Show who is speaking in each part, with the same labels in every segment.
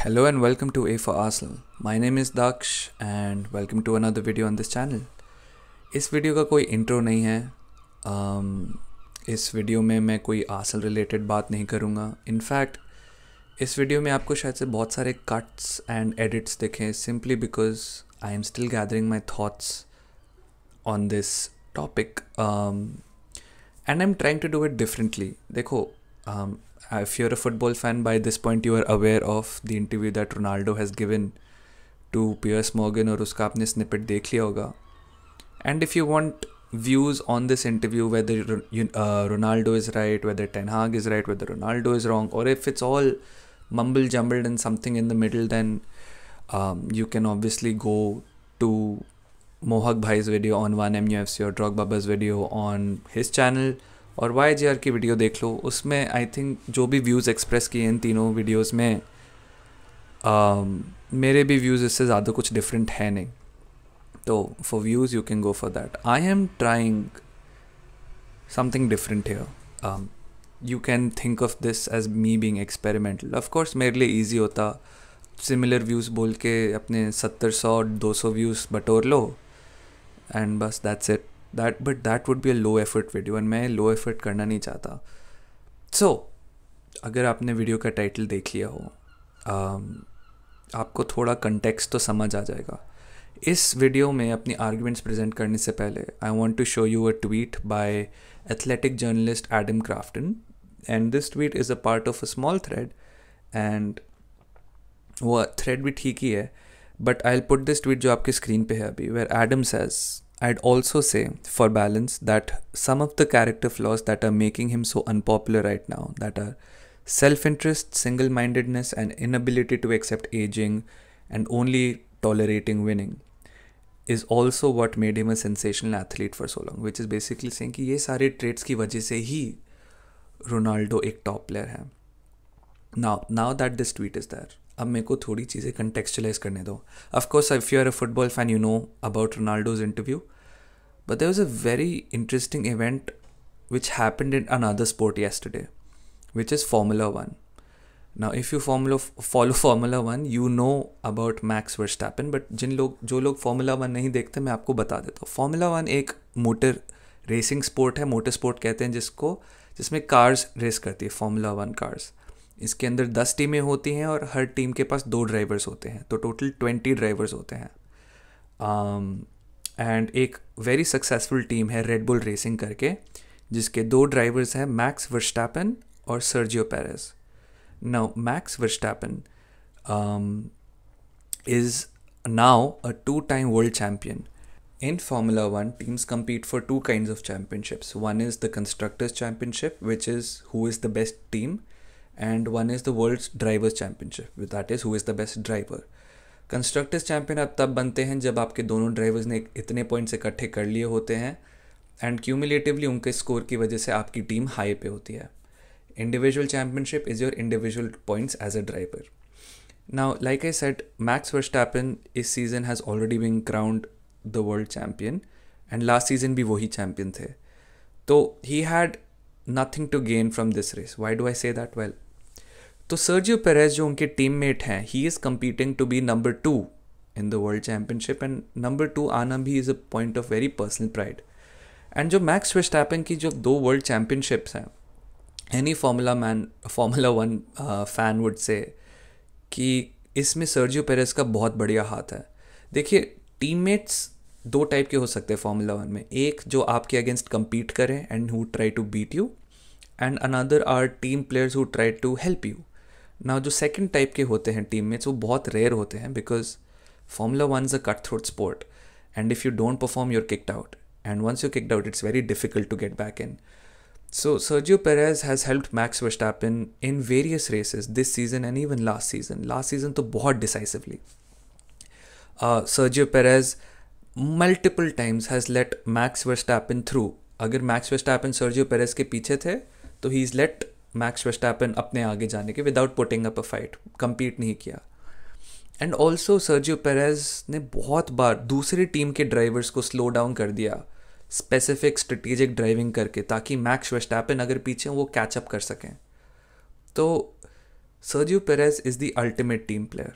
Speaker 1: Hello and welcome to A for Arsenal. My name is Daksh and welcome to another video on this channel. इस video का कोई intro नहीं है. इस video में मैं कोई आर्सेनल रिलेटेड बात नहीं करूँगा. इनफैक्ट इस वीडियो में आपको शायद से बहुत सारे कट्स एंड एडिट्स दिखें simply because I am still gathering my thoughts on this topic and I am trying to do it differently. देखो, if you're a football fan, by this point you are aware of the interview that Ronaldo has given to Piers Morgan और उसका आपने snippet देख लिया होगा. And if you want views on this interview, whether Ronaldo is right, whether Ten Hag is right, whether Ronaldo is wrong, or if it's all mumble jumbled and something in the middle, then you can obviously go to Mohak Bhai's video on 1MUFC or Drogba Baba's video on his channel और YGR की video देख लो. उसमें I think जो भी views express किए इन तीनों videos में मेरे भी व्यूज़ इससे ज़्यादा कुछ डिफरेंट है नहीं. तो for views you can go for that. I am trying something different here. You can think of this as me being experimental. Of course मेरे लिए ईजी होता सिमिलर व्यूज़ बोल के अपने 70-100-200 व्यूज़ बटोर लो एंड बस that's it. But that would be a low effort video and मैं low effort करना नहीं चाहता. So अगर आपने वीडियो का टाइटल देख लिया हो, आपको थोड़ा कंटेक्स्ट तो समझ आ जाएगा. इस वीडियो में अपनी आर्ग्यूमेंट्स प्रेजेंट करने से पहले I want to show you a tweet by athletic journalist Adam Crafton and this tweet is a part of a small thread and वो थ्रेड भी ठीक ही है. But I will put this tweet जो आपकी स्क्रीन पे है अभी, where Adam says, I'd also say, for balance, that some of the character flaws that are making him so unpopular right now, that are self-interest, single-mindedness, and inability to accept aging and only tolerating winning, is also what made him a sensational athlete for so long. Which is basically saying कि ये सारे traits की वजह से ही Ronaldo एक top player है. Now that this tweet is there, अब मेरे को थोड़ी चीज़ें कंटेक्चुअलाइज करने दो. Of course if you are a football fan you know about Ronaldo's interview, but there was a very interesting event which happened in another sport yesterday which is Formula 1. Now if you follow Formula 1 you know about Max Verstappen. But जो लोग Formula 1 नहीं देखते मैं आपको बता देता हूँ. Formula 1 एक मोटर रेसिंग स्पोर्ट है, मोटर स्पोर्ट कहते हैं जिसमें कार्स रेस करती है, Formula 1 कार्स. इसके अंदर 10 टीमें होती हैं और हर टीम के पास 2 ड्राइवर्स होते हैं, तो टोटल 20 ड्राइवर्स होते हैं. एंड एक वेरी सक्सेसफुल टीम है रेड बुल रेसिंग करके, जिसके 2 ड्राइवर्स हैं, मैक्स वर्स्टैपन और Sergio Perez. Now max Verstappen is now a 2-time world champion. In Formula 1, teams compete for 2 kinds of championships. One is the Constructors' Championship, which is who is the best team, and one is the World's Drivers' Championship, that is who is the best driver. Constructors Champion अब तब बनते हैं जब आपके दोनों drivers ने इतने points इकट्ठे कर लिए होते हैं एंड क्यूमुलेटिवली उनके स्कोर की वजह से आपकी टीम हाई पे होती है. Individual championship is your individual points as a driver. Now like I said, Max Verstappen इस season has already been crowned the world champion and last season भी वही चैम्पियन थे. तो he had nothing to gain from this race. Why do I say that? Well, तो Sergio Perez जो उनके teammate हैं, he is competing to be number 2 in the world championship and number 2 आना भी is a point of very personal pride. And जो Max Verstappen की जो 2 world championships हैं, any Formula 1 fan would say कि इसमें सर्जियो पेरेज का बहुत बढ़िया हाथ है. देखिए, टीममेट्स 2 टाइप के हो सकते हैं Formula 1 में. एक जो आपके अगेंस्ट compete करें and who try to beat you, and another are team players who try to help you. Now जो सेकंड टाइप के होते हैं टीममेट्स, वो बहुत रेयर होते हैं because Formula 1 is a cut throat sport and if you don't perform you're kicked out, and once you kicked out it's very difficult to get back in. So Sergio Perez has helped Max Verstappen in various races this season and even last season. Last season तो बहुत decisively. Sergio Perez multiple times has let Max Verstappen through. अगर Max Verstappen Sergio Perez के पीछे थे तो he's let Max Verstappen अपने आगे जाने के without putting up a fight, compete नहीं किया. एंड ऑल्सो सर्जियो पेरेज ने बहुत बार दूसरी टीम के ड्राइवर्स को स्लो डाउन कर दिया स्पेसिफिक स्ट्रेटेजिक ड्राइविंग करके, ताकि मैक्स वर्स्टैपन अगर पीछे वो कैचअप कर सकें. तो Sergio Perez is the ultimate team player.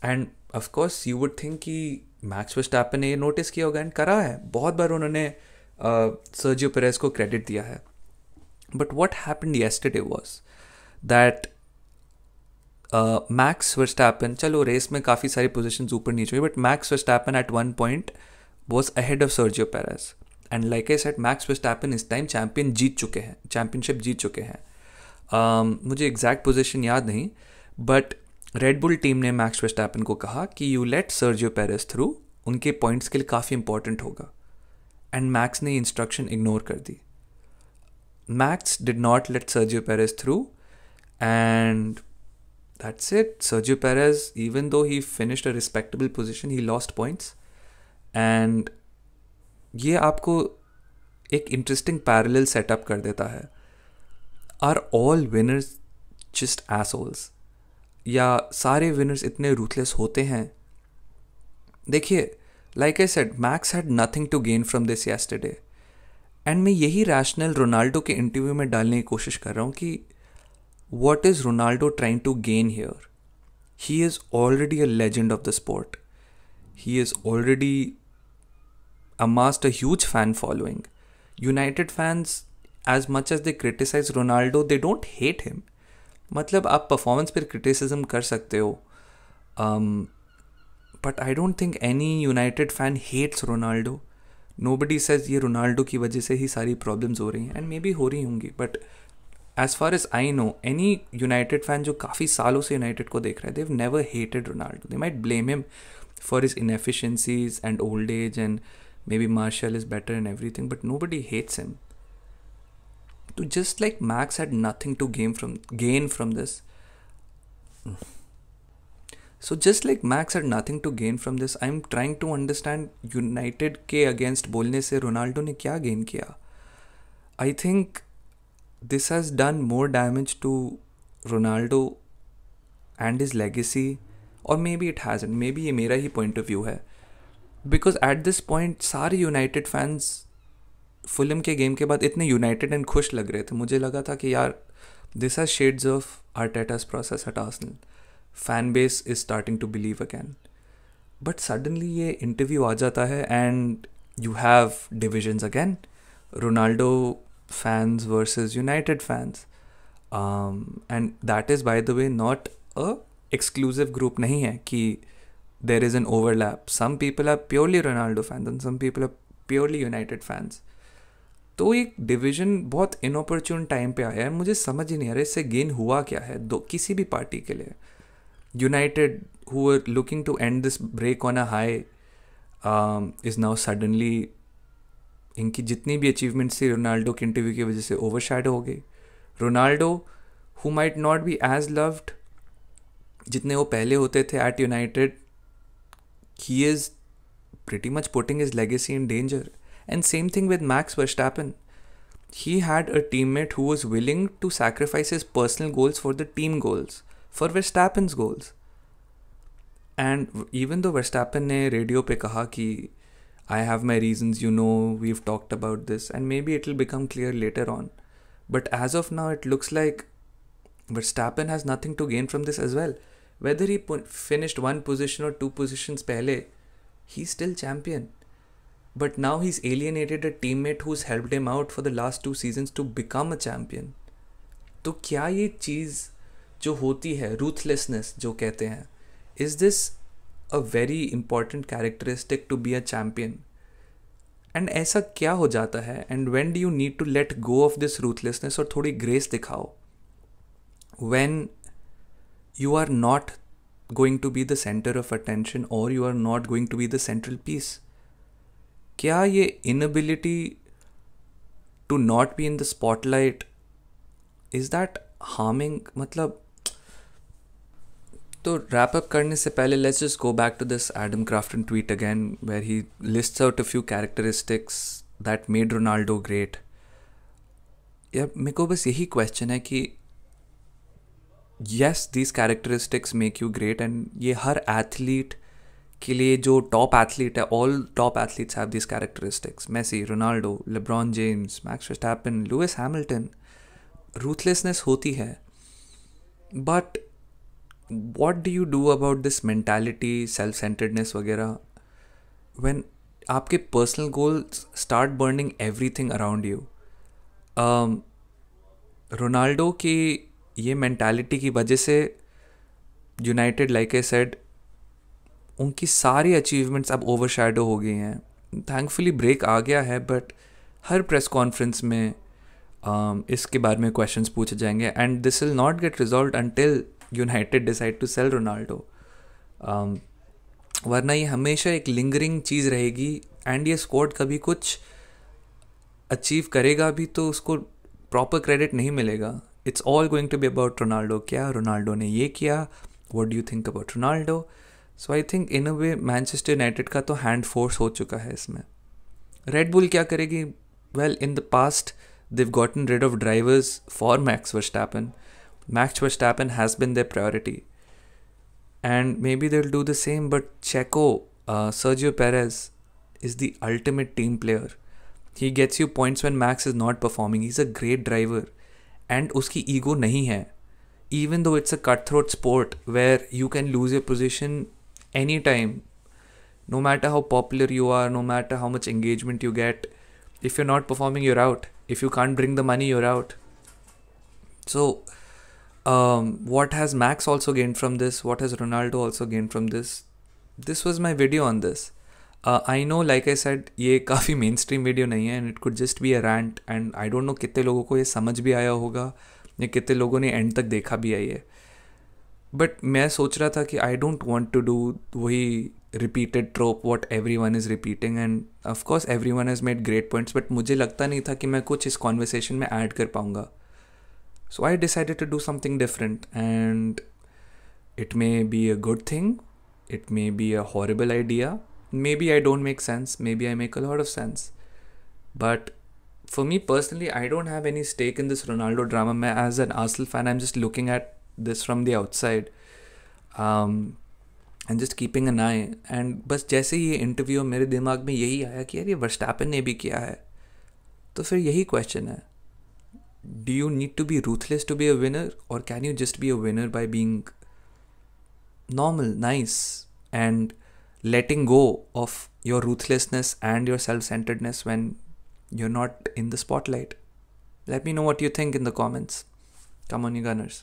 Speaker 1: And of course you would think कि मैक्स वर्स्टैपन ने ये नोटिस किया होगा एंड करा है, बहुत बार उन्होंने सर्जियो पेरेज को क्रेडिट दिया है. But what happened yesterday was that Max Verstappen, चलो रेस में काफ़ी सारी पोजीशंस ऊपर नीचे हुई, but Max Verstappen at one point was ahead of Sergio Perez. And like I said, Max Verstappen इस टाइम चैम्पियनशिप जीत चुके हैं. मुझे एग्जैक्ट पोजीशन याद नहीं, बट रेड बुल टीम ने मैक्स वर्स्टैपन को कहा कि you let Sergio Perez through, उनके पॉइंट्स के लिए काफ़ी इंपॉर्टेंट होगा. एंड मैक्स ने इंस्ट्रक्शन इग्नोर कर दी. Max did not let Sergio Perez through and that's it. Sergio Perez, even though he finished a respectable position, he lost points. And ये आपको एक इंटरेस्टिंग पैरेलल सेटअप कर देता है. Are all winners just assholes? या सारे winners इतने ruthless होते हैं? देखिए, like I said, Max had nothing to gain from this yesterday. And मैं यही रैशनल रोनाल्डो के इंटरव्यू में डालने की कोशिश कर रहा हूँ कि what is Ronaldo trying to gain here? He is already a legend of the sport. He has already amassed a huge fan following. United fans, as much as they criticize Ronaldo, they don't hate him. मतलब आप performance पर criticism कर सकते हो, but I don't think any United fan hates Ronaldo. Nobody says ये Ronaldo की वजह से ही सारी प्रॉब्लम्स हो रही हैं, एंड मे बी हो रही होंगी, but as far as I know, any United fan जो काफ़ी सालों से United को देख रहे हैं, they've never hated Ronaldo. They might blame him for his inefficiencies and old age, and maybe Martial is better and everything, but nobody hates him. So just like Max had nothing to gain from this. So just like Max had nothing to gain from this, I'm trying to understand United के against बोलने से Ronaldo ने क्या gain किया. I think this has done more damage to Ronaldo and his legacy, or maybe it hasn't. Maybe ये मेरा ही point of view है, because at this point सारे United fans फुलम के गेम के बाद इतने यूनाइटेड एंड खुश लग रहे थे. मुझे लगा था कि यार this has shades of Arteta's process at Arsenal. Fan base is starting to believe again. But suddenly ये इंटरव्यू आ जाता है and you have divisions again. Ronaldo fans versus United fans, and that is, by the way, not a exclusive group. नहीं है कि there is an overlap. Some people are purely Ronaldo fans and some people are purely United fans. तो एक division बहुत इनऑपर्चुन time पे आया है. मुझे समझ ही नहीं आ रहा इससे गेन हुआ क्या है किसी भी पार्टी के लिए. United, who were looking to end this break on a high, is now suddenly, इनकी जितनी भी अचीवमेंट्स थी रोनाल्डो के इंटरव्यू की वजह से ओवरशैडो हो गई. Ronaldo, who might not be as loved जितने वो पहले होते थे at United, he is pretty much putting his legacy in danger. And same thing with Max Verstappen. He had a teammate who was willing to sacrifice his personal goals for the team goals, for Verstappen's goals. And even though Verstappen ने radio पे कहा कि I have my reasons, we've talked about this, and maybe it'll become clear later on. But as of now, it looks like Verstappen has nothing to gain from this as well. Whether he finished one position or two positions pehle, he's still champion. But now he's alienated a teammate who's helped him out for the last 2 seasons to become a champion. तो क्या ये चीज़ जो होती है, ruthlessness जो कहते हैं, is this a very important characteristic to be a champion? And ऐसा क्या हो जाता है? And when do you need to let go of this ruthlessness और थोड़ी grace दिखाओ? When you are not going to be the center of attention, or you are not going to be the central piece. क्या ये inability to not be in the spotlight, is that harming? मतलब तो wrap up करने से पहले let's just go back to this Adam Crafton tweet again, where he lists out a few characteristics that made Ronaldo great. यार मेरे को बस यही question है कि yes, these characteristics make you great, and ये हर athlete के लिए जो top athlete है, all top athletes have these characteristics. Messi, Ronaldo, LeBron James, Max Verstappen, Lewis Hamilton. Ruthlessness होती है, but what do you do about this mentality, self-centeredness वगैरह when आपके personal goals start burning everything around you? Ronaldo की ये mentality की वजह से United, like I said, उनकी सारी अचीवमेंट्स अब ओवरशैडो हो गई हैं. थैंकफुली ब्रेक आ गया है, बट हर प्रेस कॉन्फ्रेंस में इसके बारे में क्वेश्चंस पूछे जाएंगे, and this will not get resolve until United decide to sell Ronaldo. वरना ये हमेशा एक लिंगरिंग चीज़ रहेगी, एंड ये स्क्वाड कभी कुछ अचीव करेगा भी तो उसको प्रॉपर क्रेडिट नहीं मिलेगा. It's all going to be about Ronaldo. क्या रोनाल्डो ने ये किया, what do you think about Ronaldo? So I think in a way Manchester United का तो हैंड फोर्स हो चुका है इसमें. रेड बुल क्या करेगी? Well, in the past they've gotten rid of drivers for Max Verstappen. Max Verstappen has been their priority. And maybe they'll do the same, but Checo, Sergio Perez, is the ultimate team player. He gets you points when Max is not performing. He's a great driver. And uski ego nahi hai. Even though it's a cutthroat sport where you can lose your position anytime. No matter how popular you are, no matter how much engagement you get, if you're not performing, you're out. If you can't bring the money, you're out. So, what has Max also gained from this? What has Ronaldo also gained from this? This was my video on this. I know, like I said, ये काफ़ी mainstream video नहीं है, and it could just be a rant, and I don't know कितने लोगों को ये समझ भी आया होगा या कितने लोगों ने end तक देखा भी है ये. But मैं सोच रहा था कि I don't want to do वही repeated trope what everyone is repeating, and of course everyone has made great points, but मुझे लगता नहीं था कि मैं कुछ इस conversation में add कर पाऊँगा. So I decided to do something different, and it may be a good thing, it may be a horrible idea, maybe I don't make sense, maybe I make a lot of sense, but for me personally, I don't have any stake in this Ronaldo drama. मैं as an Arsenal fan, I'm just looking at this from the outside. And just keeping an I. And बस जैसे ये interview मेरे दिमाग में यही आया कि यार ये वर्स्टैपन ने भी किया है, तो फिर यही क्वेश्चन है, do you need to be ruthless to be a winner, और can you just be a winner by being normal, nice, and letting go of your ruthlessness and your self-centeredness when you're not in the spotlight? Let me know what you think in the comments. Come on, you Gunners.